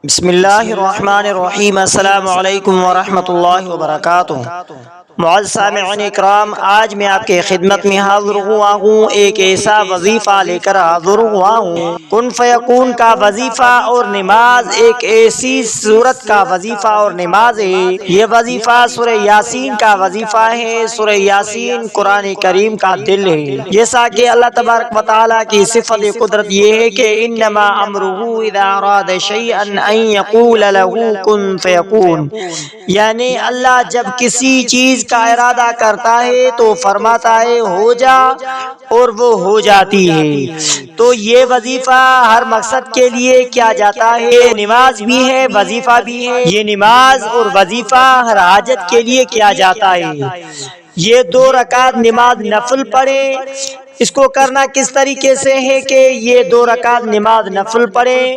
بسم اللہ الرحمن الرحیم۔ السلام علیکم ورحمۃ اللہ وبرکاتہ۔ معزز سامعین اکرام، آج میں آپ کے خدمت میں حاضر ہوا ہوں، ایک ایسا وظیفہ لے کر حاضر ہوا ہوں۔ کن فیکون کا وظیفہ اور نماز ایک ایسی صورت کا وظیفہ اور نماز ہے۔ یہ وظیفہ سورہ یاسین کا وظیفہ ہے۔ سورہ یاسین قرآن کریم کا دل ہے۔ جیسا کہ اللہ تبارک و تعالیٰ کی صفت قدرت یہ ہے کہ انما امرہ اذا اراد شیئا ان یقول له کن فیکون، یعنی اللہ جب کسی چیز کا ارادہ کرتا ہے تو فرماتا ہے ہو جا، اور وہ ہو جاتی ہے۔ تو یہ وظیفہ ہر مقصد کے لیے کیا جاتا ہے، نماز بھی ہے، وظیفہ بھی ہے۔ یہ نماز اور وظیفہ ہر حاجت کے لیے کیا جاتا ہے۔ یہ 2 رکعت نماز نفل پڑھیں۔ اس کو کرنا کس طریقے سے ہے کہ یہ 2 رکعت نماز نفل پڑھیں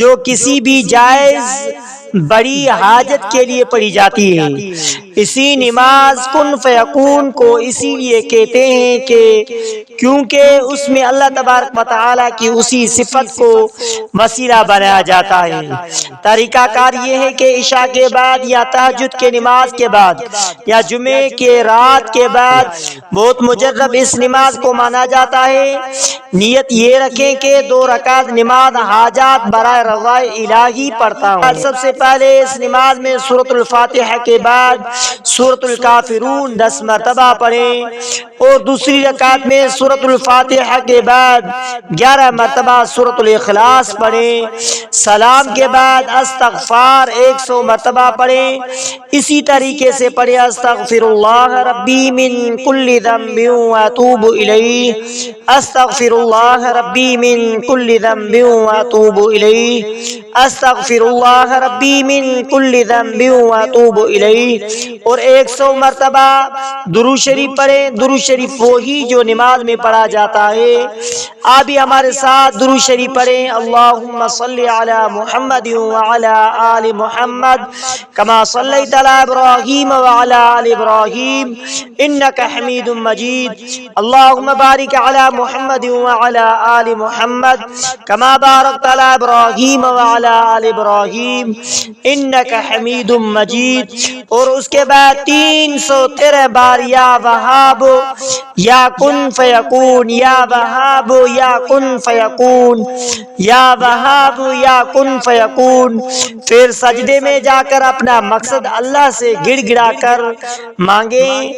جو کسی بھی جائز بڑی حاجت کے لیے پڑھی جاتی ہے۔ اسی نماز کن فیکون کو اسی لیے کہتے ہیں کہ کیونکہ اس میں اللہ تبارک و تعالیٰ کی اسی صفت کو وسیلہ بنایا جاتا ہے۔ طریقہ کار یہ ہے کہ عشاء کے بعد یا تہجد کے نماز کے بعد یا جمعے کے رات کے بعد بہت مجرب اس نماز کو مانا جاتا ہے۔ نیت یہ رکھیں کہ 2 رکعت نماز حاجات برائے رضا الہی پڑھتا ہوں۔ سب سے پہلے اس نماز میں سورۃ الفاتحہ کے بعد سورۃ الکافرون 10 مرتبہ پڑھیں، اور دوسری رکعت میں سورۃ الفاتحہ کے بعد 11 مرتبہ سورۃ الاخلاص پڑھیں۔ سلام کے بعد استغفار 100 مرتبہ پڑھیں۔ اسی طریقے سے پڑھیں استغفر اللہ ربی من کل ذنب واتوب الیہ، استغفر اللہ ربی من کل ذنب واتوب الیہ، استغفر اللہ ربی من کل ذنب واتوب الیہ، اور 100 مرتبہ درود شریف پڑھیں۔ درود شریف وہی جو نماز میں پڑھا جاتا ہے۔ آپ بھی ہمارے ساتھ درود شریف پڑھیں۔ اللہم صلی علی محمد وعلی آل محمد کما صلیت علی ابراہیم وعلی آل ابراہیم انک حمید مجید، اللہم بارک علی محمد وعلی آل محمد کما بارکت علی ابراہیم وعلی آل ابراہیم انک حمید مجید۔ اور اس کے بعد 313 بار یا وہاب یا کن فیکون، یا وہاب یا کن فیکون، یا وہاب یا کن فیکون۔ پھر سجدے میں جا کر اپنا مقصد اللہ سے گڑ گڑا کر مانگیں۔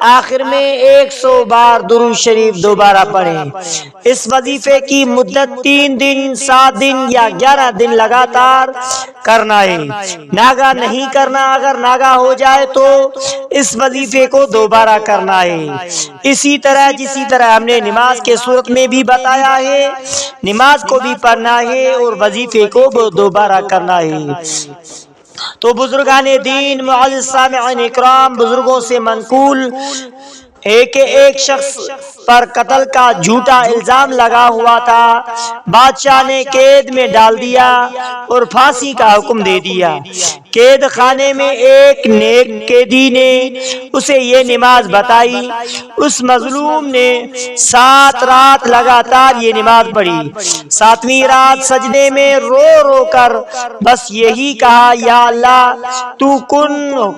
آخر میں 100 بار درود شریف دوبارہ پڑھیں۔ اس وظیفے کی مدت 3 دن، 7 دن یا 11 دن لگاتار کرنا ہے، ناگا نہیں کرنا۔ اگر ناگا ہو جائے تو اس وظیفے کو دوبارہ کرنا ہے۔ اسی طرح جسی طرح ہم نے نماز کے صورت میں بھی بتایا ہے، نماز کو بھی پڑھنا ہے اور وظیفے کو دوبارہ کرنا ہے۔ تو بزرگان دین، معزز سامعین اکرام، بزرگوں سے منقول ایک شخص پر قتل کا جھوٹا الزام لگا ہوا تھا۔ بادشاہ نے قید میں ڈال دیا اور پھانسی کا حکم دے دیا۔ قید خانے میں ایک نیک قیدی نے اسے یہ نماز بتائی۔ اس مظلوم نے 7 رات لگاتار یہ نماز پڑھی۔ 7ویں رات سجدے میں رو رو کر بس یہی کہا، یا اللہ تو کن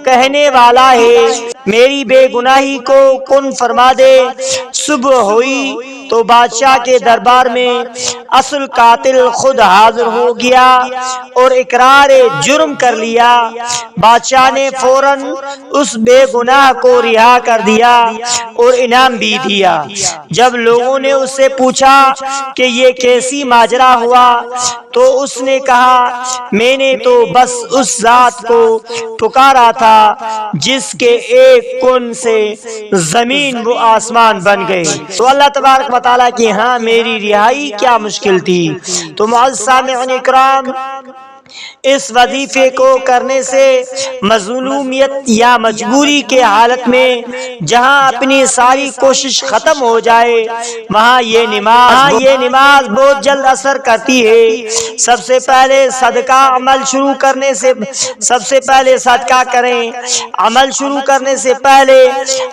کہنے والا ہے، میری بے گناہی کو کن فرما دے۔ صبح ہوئی تو بادشاہ کے دربار میں اصل قاتل خود حاضر ہو گیا اور اقرار جرم کر لیا۔ بادشاہ نے فوراً اس بے گناہ کو رہا کر دیا اور انعام بھی دیا۔ جب لوگوں نے اس سے پوچھا کہ یہ کیسی ماجرا ہوا تو اس نے کہا، میں نے تو بس اس ذات کو پکارا تھا جس کے ایک کن سے زمین و آسمان بن گئے۔ تو اللہ تبارک و تعالیٰ کی ہاں میری رہائی کیا مشکل تھی۔ تو معزز سامعین اکرام، اس وظیفے کو کرنے سے مظلومیت یا مجبوری کے حالت میں جہاں اپنی ساری کوشش ختم ہو جائے وہاں یہ نماز بہت جلد اثر کرتی ہے۔ سب سے پہلے صدقہ عمل شروع کرنے سے سب سے پہلے صدقہ کریں۔ عمل شروع کرنے سے پہلے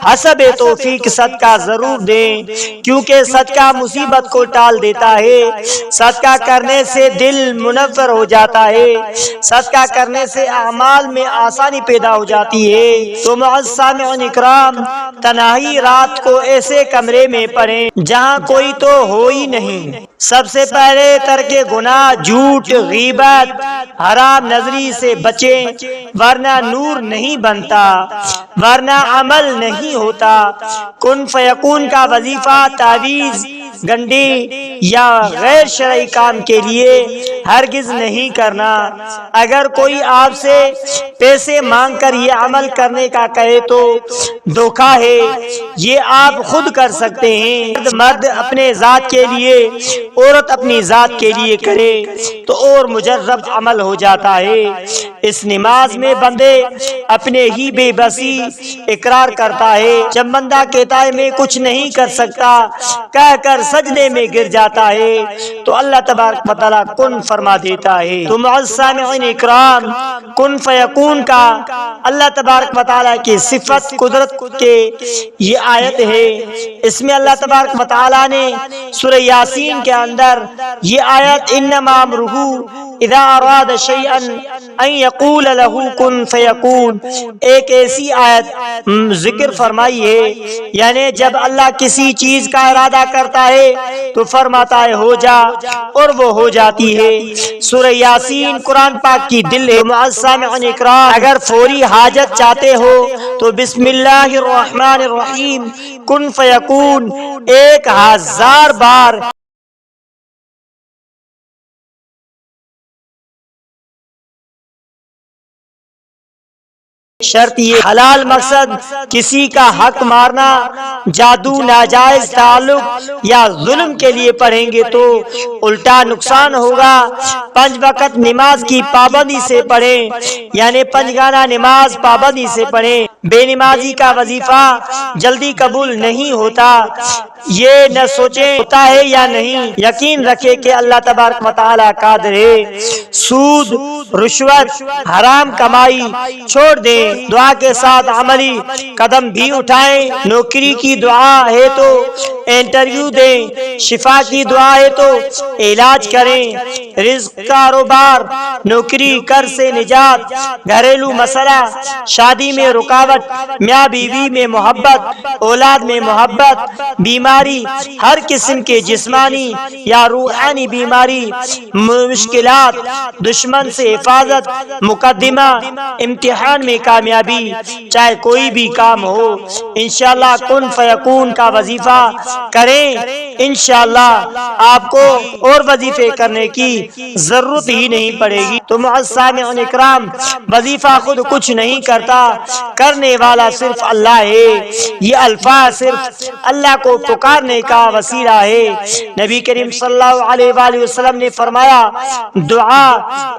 حسب توفیق صدقہ ضرور دیں، کیونکہ صدقہ مصیبت کو ٹال دیتا ہے۔ صدقہ کرنے سے دل منور ہو جاتا ہے صدقہ کرنے سے اعمال میں آسانی پیدا ہو جاتی ہے۔ تو معزز سامعین اکرام، تنہائی رات کو ایسے کمرے میں پڑھیں جہاں کوئی تو ہو ہی نہیں۔ سب سے پہلے ترک گناہ، جھوٹ، غیبت، حرام نظری سے بچیں، ورنہ نور نہیں بنتا، ورنہ عمل نہیں ہوتا۔ کن فیکون کا وظیفہ تعویذ، گنڈی یا غیر شرعی کام کے لیے ہرگز نہیں کرنا۔ اگر کوئی آپ سے پیسے مانگ کر یہ عمل کرنے کا کہے تو دھوکہ ہے، یہ آپ خود کر سکتے ہیں۔ مرد اپنے ذات کے لیے، عورت اپنی ذات کے لیے کرے تو اور مجرب عمل ہو جاتا ہے۔ اس نماز میں بندے اپنے ہی بے بسی اقرار کرتا ہے۔ جب بندہ کہتا ہے میں کچھ نہیں کر سکتا کہہ کر سجدے میں گر جاتا ہے تو اللہ تبارک و تعالیٰ کن فرما دیتا ہے۔ تو معزز سامعین اکرام، کن فیکون کا اللہ تبارک و تعالیٰ کی صفت قدرت کے یہ آیت ہے۔ اس میں اللہ تبارک و تعالیٰ نے سورہ یاسین کے اندر یہ آیت انما امرہ اذا اراد شیئا ان یقول له کن فیکون، ایک ایسی آیت ذکر فرمائی ہے، یعنی جب اللہ کسی چیز کا ارادہ کرتا ہے تو فرماتا ہے ہو جا، اور وہ ہو جاتی ہے۔ سورہ یاسین قرآن پاک کی دل ہے۔ معزز سامعین اکرام، اگر فوری حاجت چاہتے ہو تو بسم اللہ الرحمن الرحیم کن فیکون 1000 بار شرط یہ حلال مقصد، کسی کا حق مارنا، جادو، ناجائز تعلق یا ظلم کے لیے پڑھیں گے تو الٹا نقصان ہوگا۔ 5 وقت نماز کی پابندی سے پڑھیں، یعنی 5 گانا نماز پابندی سے پڑھیں۔ بے نمازی کا وظیفہ جلدی قبول نہیں ہوتا، یہ نہ سوچیں ہوتا ہے یا نہیں، یقین رکھے کہ اللہ تبارک و تعالیٰ قادر ہے۔ سود، رشوت، حرام کمائی چھوڑ دیں، دعا کے ساتھ عملی قدم بھی اٹھائیں۔ نوکری کی دعا ہے تو انٹرویو دیں، شفا کی دعا ہے تو علاج کریں۔ رزق، کاروبار، نوکری، قرض سے نجات، گھریلو مسئلہ، شادی میں رکاوٹ، میاں بیوی میں محبت، اولاد میں محبت، بیماری، ہر قسم کے جسمانی یا روحانی بیماری، مشکلات، دشمن سے حفاظت، مقدمہ، امتحان میں کامیابی، چاہے کوئی بھی کام ہو، انشاءاللہ کن فیکون کا وظیفہ کریں، انشاءاللہ آپ کو اور وظیفے کرنے کی ضرورت ہی نہیں پڑے گی۔ تو معزز سامعین اکرام، وظیفہ خود کچھ نہیں کرتا، کرنے والا صرف اللہ ہے۔ یہ الفاظ صرف اللہ کو پکارنے کا وسیلہ ہے۔ نبی کریم صلی اللہ علیہ وآلہ وسلم نے فرمایا دعا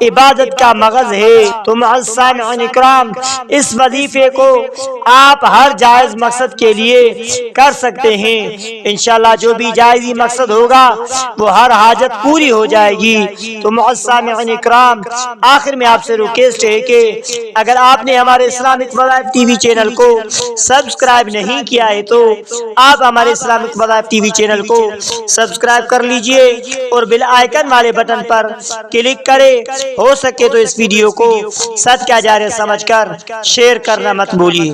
عبادت کا مغز ہے۔ تو معزز سامعین اکرام، اس وظیفے کو آپ ہر جائز مقصد کے لیے کر سکتے ہیں، انشاءاللہ جو بھی جائزی مقصد ہوگا وہ ہر حاجت پوری ہو جائے گی۔ تو معزز سامعین اکرام، آخر میں آپ سے ریکویسٹ ہے کہ اگر آپ نے ہمارے اسلامک وظائف ٹی وی چینل کو سبسکرائب نہیں کیا ہے تو آپ ہمارے اسلامک وظائف ٹی وی چینل کو سبسکرائب کر لیجئے اور بیل آئیکن والے بٹن پر کلک کرے۔ ہو سکے تو اس ویڈیو کو صدقہ جاریہ سمجھ کر شیئر کرنا مت بھولیے۔